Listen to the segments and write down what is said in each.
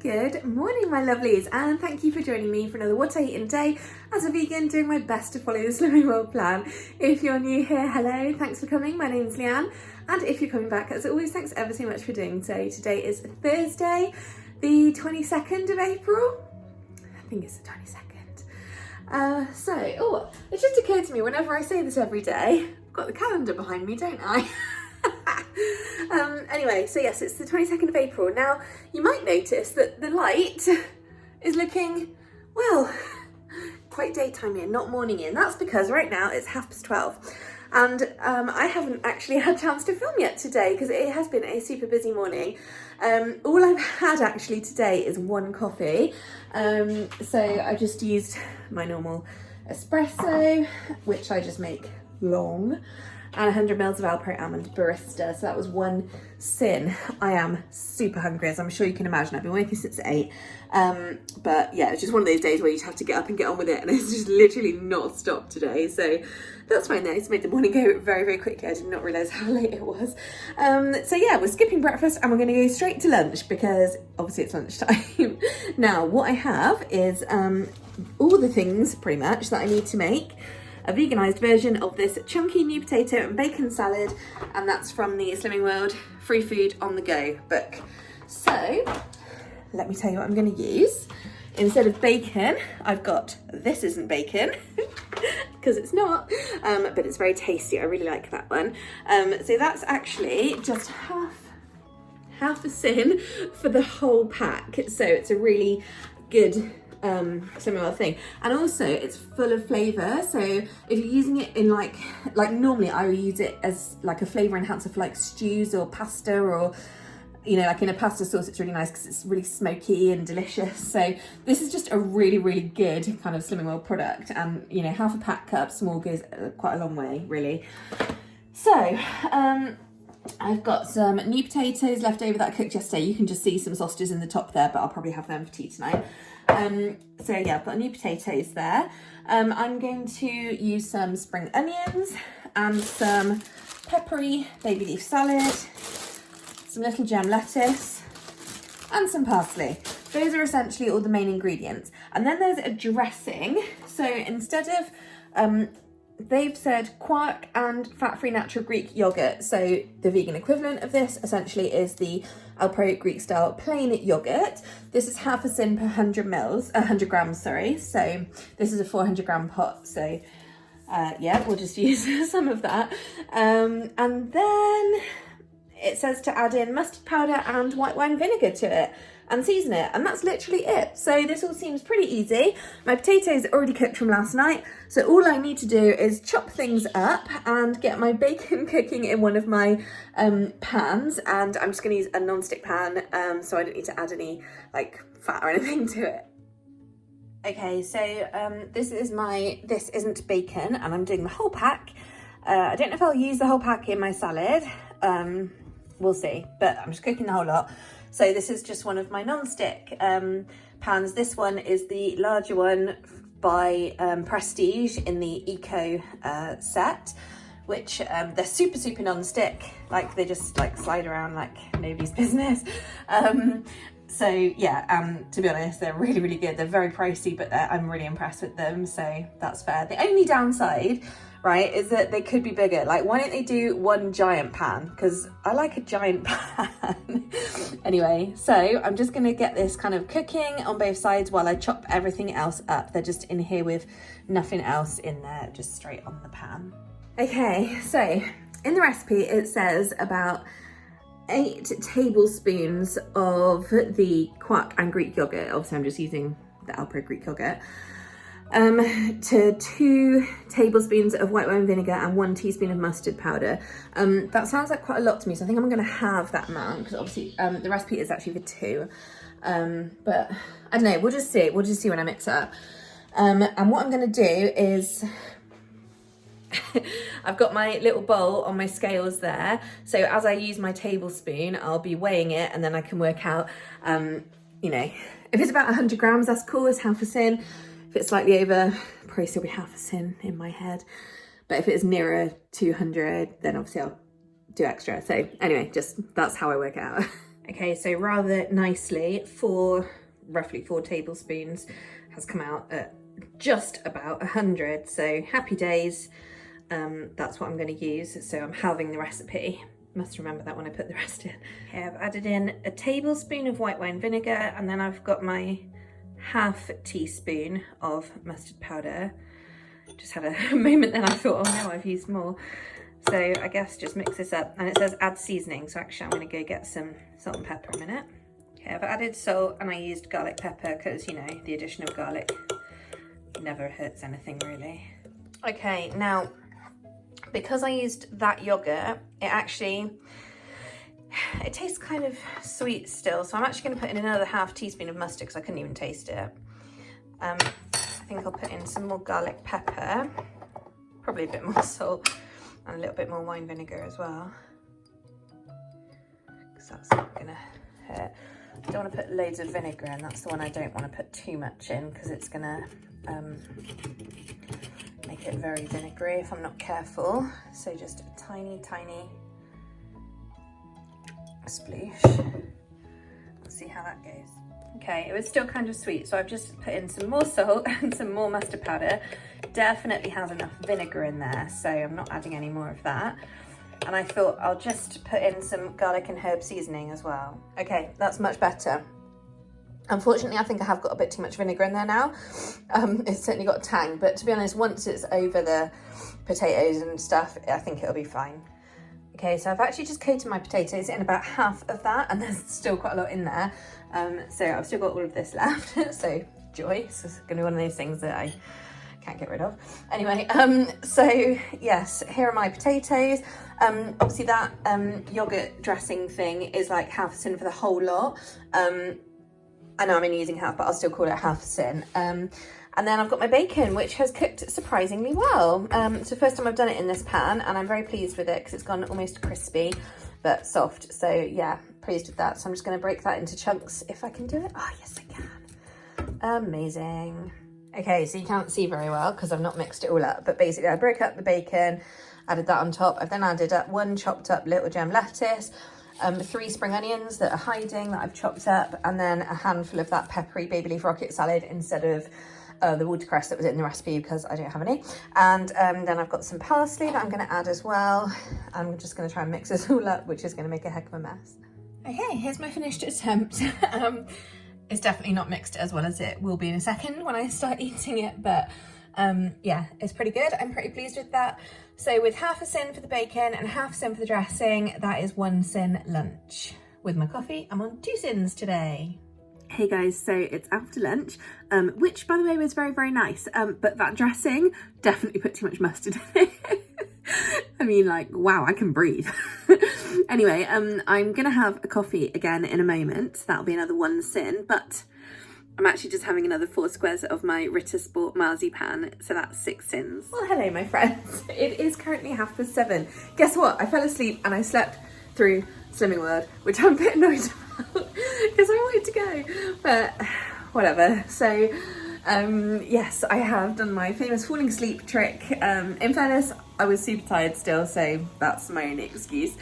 Good morning, my lovelies, and thank you for joining me for another What I Eat in a Day. As a vegan, doing my best to follow the Slimming World plan. If you're new here, hello, thanks for coming. My name's Leanne, and if you're coming back, as always, thanks ever so much for doing so. Today is Thursday, the 22nd of April. I think it's the 22nd. It just occurred to me whenever I say this every day, I've got the calendar behind me, don't I? Anyway, so yes, it's the 22nd of April. Now, you might notice that the light is looking, well, quite daytime in, not morning in. That's because right now it's 12:30. And I haven't actually had a chance to film yet today because it has been a super busy morning. All I've had actually today is one coffee. So I just used my normal espresso, which I just make long, and 100 mils of Alpro Almond Barista. So that was one sin. I am super hungry, as I'm sure you can imagine. I've been working since 8. But yeah, it's just one of those days where you just have to get up and get on with it, and it's just literally not stopped today. So that's fine though. It's made the morning go very, very quickly. I did not realise how late it was. So yeah, we're skipping breakfast and we're going to go straight to lunch because obviously it's lunchtime. Now, what I have is all the things pretty much that I need to make a veganised version of this chunky new potato and bacon salad, and that's from the Slimming World Free Food on the Go book. So let me tell you what I'm going to use. Instead of bacon, I've got, this isn't bacon because it's not, but it's very tasty. I really like that one. So that's actually just half a sin for the whole pack. So it's a really good similar thing, and also it's full of flavour. So if you're using it in like normally I would use it as like a flavour enhancer for like stews or pasta, or you know, like in a pasta sauce. It's really nice because it's really smoky and delicious. So this is just a really, really good kind of Slimming World product, and you know, half a pack cup small goes quite a long way, really. So I've got some new potatoes left over that I cooked yesterday. You can just see some sausages in the top there, but I'll probably have them for tea tonight. So yeah, I've got new potatoes there. I'm going to use some spring onions and some peppery baby leaf salad, some little gem lettuce, and some parsley. Those are essentially all the main ingredients. And then there's a dressing. So instead of, they've said quark and fat-free natural Greek yogurt. So the vegan equivalent of this essentially is the Alpro Greek style plain yogurt. This is half a sin per 100 grams, sorry. So this is a 400 gram pot. So yeah, we'll just use some of that. And then it says to add in mustard powder and white wine vinegar to it and season it, and that's literally it. So this all seems pretty easy. My potatoes are already cooked from last night, so all I need to do is chop things up and get my bacon cooking in one of my pans, and I'm just going to use a non-stick pan, so I don't need to add any like fat or anything to it. Okay, so this isn't bacon, and I'm doing the whole pack. I don't know if I'll use the whole pack in my salad. We'll see, but I'm just cooking the whole lot. So this is just one of my non-stick pans. This one is the larger one by Prestige in the Eco set, which they're super non-stick. Like they just like slide around like nobody's business. So yeah, to be honest, they're really good. They're very pricey, but I'm really impressed with them, so that's fair. The only downside, right, is that they could be bigger. Like, why don't they do one giant pan? Because I like a giant pan. Anyway, so I'm just gonna get this kind of cooking on both sides while I chop everything else up. They're just in here with nothing else in there, just straight on the pan. Okay, so in the recipe it says about 8 tablespoons of the quark and Greek yogurt. Obviously I'm just using the Alpro Greek yogurt. To 2 tablespoons of white wine vinegar and 1 teaspoon of mustard powder. That sounds like quite a lot to me, so I think I'm going to have that amount because obviously the recipe is actually for 2. But I don't know, we'll just see when I mix it up. And what I'm going to do is I've got my little bowl on my scales there, so as I use my tablespoon I'll be weighing it, and then I can work out you know, if it's about 100 grams, that's cool, it's half a sin. If it's slightly over, probably still be half a sin in my head, but if it's nearer 200, then obviously I'll do extra. So anyway, just that's how I work it out. Okay, so rather nicely, roughly 4 tablespoons has come out at just about 100. So happy days. That's what I'm going to use. So I'm halving the recipe. Must remember that when I put the rest in. Okay, I've added in a tablespoon of white wine vinegar, and then I've got my half teaspoon of mustard powder. Just had a moment then I thought, oh no, I've used more. So I guess just mix this up, and it says add seasoning. So actually I'm gonna go get some salt and pepper in a minute. Okay, I've added salt and I used garlic pepper because, you know, the addition of garlic never hurts anything really. Okay, now, because I used that yogurt, it tastes kind of sweet still. So I'm actually gonna put in another half teaspoon of mustard because I couldn't even taste it. I think I'll put in some more garlic pepper, probably a bit more salt, and a little bit more wine vinegar as well, because that's not gonna hurt. I don't want to put loads of vinegar in. That's the one I don't want to put too much in because it's gonna make it very vinegary if I'm not careful. So just a tiny sploosh. Let's see how that goes. Okay, it was still kind of sweet, so I've just put in some more salt and some more mustard powder. Definitely has enough vinegar in there, so I'm not adding any more of that. And I thought I'll just put in some garlic and herb seasoning as well. Okay, that's much better. Unfortunately, I think I have got a bit too much vinegar in there now. It's certainly got a tang, but to be honest, once it's over the potatoes and stuff, I think it'll be fine. Okay, so I've actually just coated my potatoes in about half of that, and there's still quite a lot in there. So I've still got all of this left, so joy. This is gonna be one of those things that I can't get rid of. Anyway, so yes, here are my potatoes. Obviously that yogurt dressing thing is like half a tin for the whole lot. I know I'm only using half, but I'll still call it half a tin. And then I've got my bacon, which has cooked surprisingly well. It's the first time I've done it in this pan, and I'm very pleased with it because it's gone almost crispy, but soft. So yeah, pleased with that. So I'm just gonna break that into chunks if I can do it. Oh, yes, I can. Amazing. Okay, so you can't see very well because I've not mixed it all up, but basically I broke up the bacon, added that on top. I've then added up 1 chopped up little gem lettuce, 3 spring onions that are hiding that I've chopped up, and then a handful of that peppery baby leaf rocket salad instead of the watercress that was in the recipe because I don't have any. And then I've got some parsley that I'm going to add as well. I'm just going to try and mix this all up, which is going to make a heck of a mess. Okay, here's my finished attempt. It's definitely not mixed as well as it will be in a second when I start eating it, but yeah, it's pretty good. I'm pretty pleased with that. So with half a sin for the bacon and half a sin for the dressing, that is 1 sin lunch. With my coffee, I'm on 2 sins today. Hey guys, so it's after lunch, which by the way was very, very nice, but that dressing definitely put too much mustard in it. I mean, like, wow, I can breathe. Anyway, I'm gonna have a coffee again in a moment. That'll be another 1 sin, but I'm actually just having another 4 squares of my Ritter Sport marzipan, so that's 6 sins. Well, hello my friends. It is currently 7:30. Guess what? I fell asleep and I slept through Slimming World, which I'm a bit annoyed about because I wanted to go, but whatever. So yes, I have done my famous falling asleep trick. In fairness, I was super tired still, so that's my only excuse.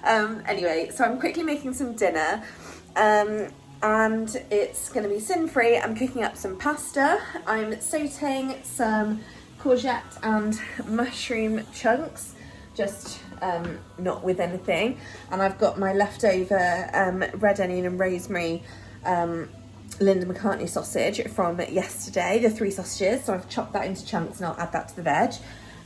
Anyway, so I'm quickly making some dinner, and it's going to be sin-free. I'm cooking up some pasta. I'm sauteing some courgette and mushroom chunks, just not with anything. And I've got my leftover red onion and rosemary Linda McCartney sausage from yesterday, the 3 sausages. So I've chopped that into chunks and I'll add that to the veg.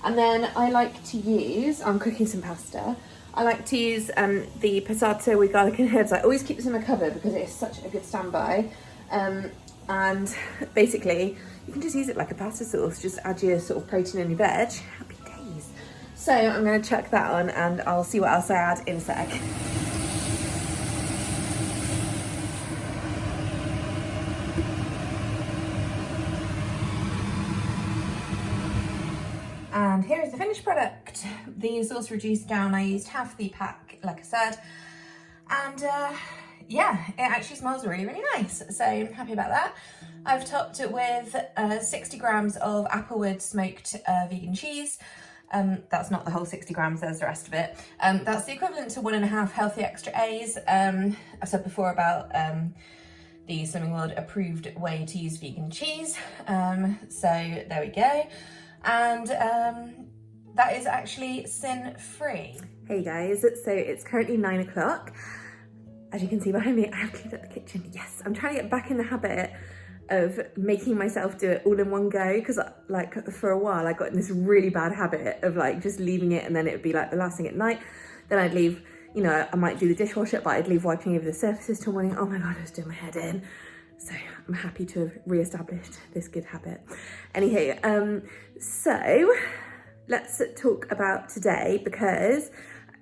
And then I like to use, I'm cooking some pasta, I like to use the passata with garlic and herbs. I always keep this in my cupboard because it is such a good standby. And basically, you can just use it like a pasta sauce, just add your sort of protein and your veg. Happy days. So I'm going to chuck that on and I'll see what else I add in a sec. And here is the finished product. The sauce reduced down, I used half the pack, like I said. And yeah, it actually smells really, really nice. So I'm happy about that. I've topped it with 60 grams of Applewood smoked vegan cheese, That's not the whole 60 grams, there's the rest of it. That's the equivalent to 1.5 healthy extra A's. I've said before about the Slimming World approved way to use vegan cheese. So there we go. And that is actually sin-free. Hey guys, so it's currently 9 o'clock. As you can see behind me, I have cleaned up the kitchen. Yes, I'm trying to get back in the habit of making myself do it all in one go, because like for a while I got in this really bad habit of like just leaving it, and then it would be like the last thing at night. Then I'd leave, you know, I might do the dishwasher, but I'd leave wiping over the surfaces till morning. Oh my God, I was doing my head in. So I'm happy to have re-established this good habit. Anywho, so let's talk about today, because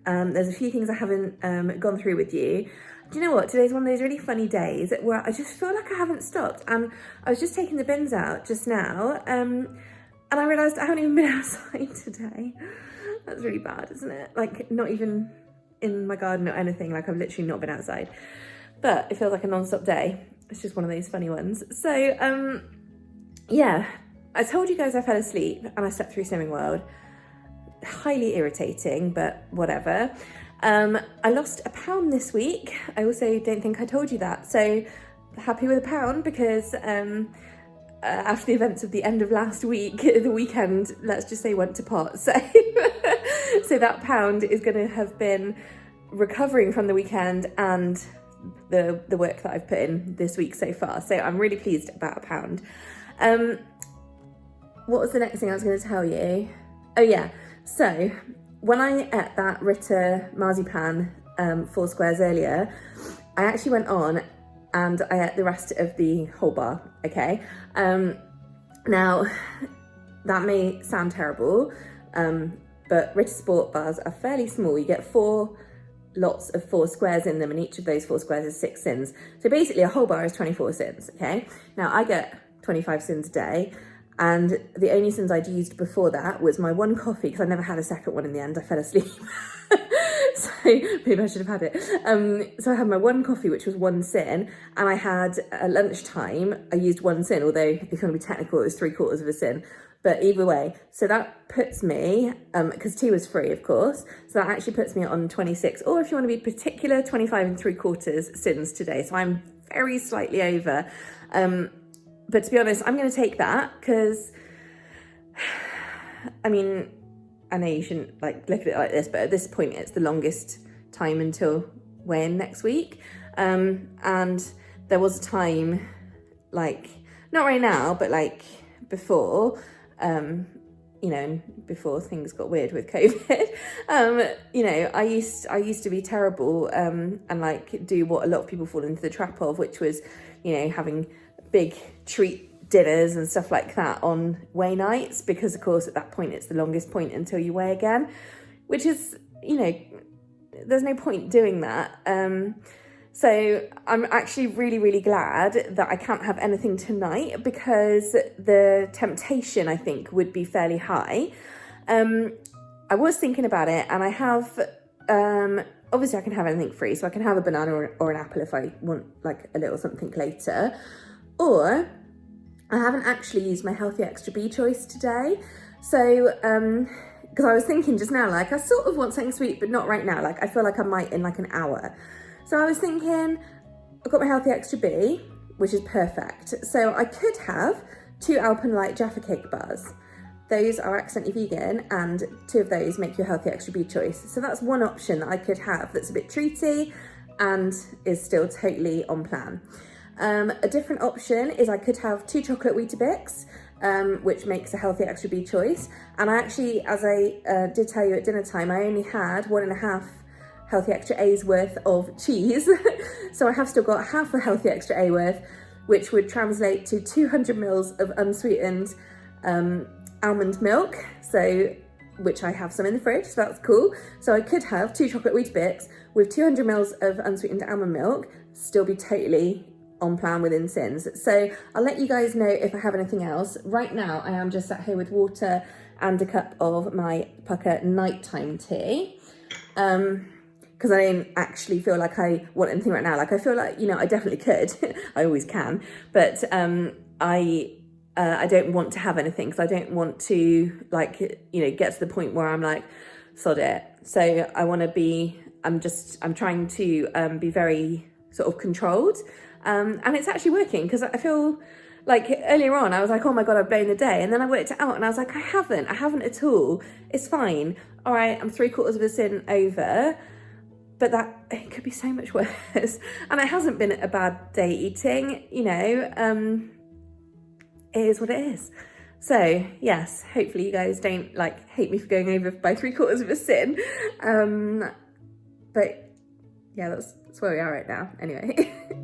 there's a few things I haven't gone through with you. Do you know what? Today's one of those really funny days where I just feel like I haven't stopped. And I was just taking the bins out just now, and I realised I haven't even been outside today. That's really bad, isn't it? Like, not even in my garden or anything. Like, I've literally not been outside. But it feels like a non-stop day. It's just one of those funny ones. So, yeah, I told you guys I fell asleep and I slept through Slimming World. Highly irritating, but whatever. I lost a pound this week. I also don't think I told you that. So happy with a pound, because after the events of the end of last week, the weekend, let's just say, went to pot. So, so that pound is going to have been recovering from the weekend and the work that I've put in this week so far. So I'm really pleased about a pound. What was the next thing I was going to tell you? Oh yeah, so when I ate that Ritter marzipan 4 squares earlier, I actually went on and I ate the rest of the whole bar, okay? Now, that may sound terrible, but Ritter Sport bars are fairly small. You get 4 lots of 4 squares in them, and each of those 4 squares is 6 syns. So basically a whole bar is 24 syns, okay? Now I get 25 syns a day, and the only syns I'd used before that was my 1 coffee, because I never had a second one in the end. I fell asleep. So maybe I should have had it. So I had my 1 coffee, which was 1 syn, and I had at lunchtime, I used 1 syn, although if you want to be technical, it was 3/4 of a syn. But either way, so that puts me, because tea was free, of course, so that actually puts me on 26, or if you want to be particular, 25 3/4 syns today. So I'm very slightly over. But to be honest, I'm going to take that, because, I mean, I know you shouldn't like look at it like this, but at this point, it's the longest time until weigh-in next week. And there was a time, like, not right now, but like before, you know, before things got weird with COVID, you know, I used to be terrible, and like do what a lot of people fall into the trap of, which was, you know, having big treat dinners and stuff like that on weigh nights, because of course at that point it's the longest point until you weigh again, which is, you know, there's no point doing that. So I'm actually really, really glad that I can't have anything tonight, because the temptation, I think, would be fairly high. I was thinking about it, and I have, obviously I can have anything free, so I can have a banana or an apple if I want like a little something later. Or I haven't actually used my Healthy Extra B choice today. So, because I was thinking just now, like I sort of want something sweet, but not right now. Like I feel like I might in like an hour. So I was thinking, I've got my Healthy Extra B, which is perfect. So I could have 2 Alpenlight Jaffa Cake bars. Those are accidentally vegan, and 2 of those make your Healthy Extra B choice. So that's one option that I could have that's a bit treaty and is still totally on plan. A different option is I could have 2 chocolate Weetabix, which makes a Healthy Extra B choice. And I actually, as I did tell you at dinner time, I only had 1.5 Healthy Extra A's worth of cheese. So I have still got half a Healthy Extra A worth, which would translate to 200 mils of unsweetened almond milk. So, which I have some in the fridge, so that's cool. So I could have 2 chocolate Weetabix with 200 mils of unsweetened almond milk, still be totally on plan within syns. So I'll let you guys know if I have anything else. Right now I am just sat here with water and a cup of my Pucker nighttime tea, because I don't actually feel like I want anything right now. Like I feel like, you know, I definitely could. I always can, but I I don't want to have anything because I don't want to like, you know, get to the point where I'm like, sod it. So I want to be, I'm trying to be very sort of controlled. And it's actually working because I feel like earlier on I was like, oh my God, I've blown the day. And then I worked it out and I was like, I haven't at all. It's fine. All right, I'm 3/4 of a syn over. But that, it could be so much worse. And it hasn't been a bad day eating, you know, it is what it is. So yes, hopefully you guys don't like hate me for going over by 3/4 of a syn. But yeah, that's where we are right now. Anyway.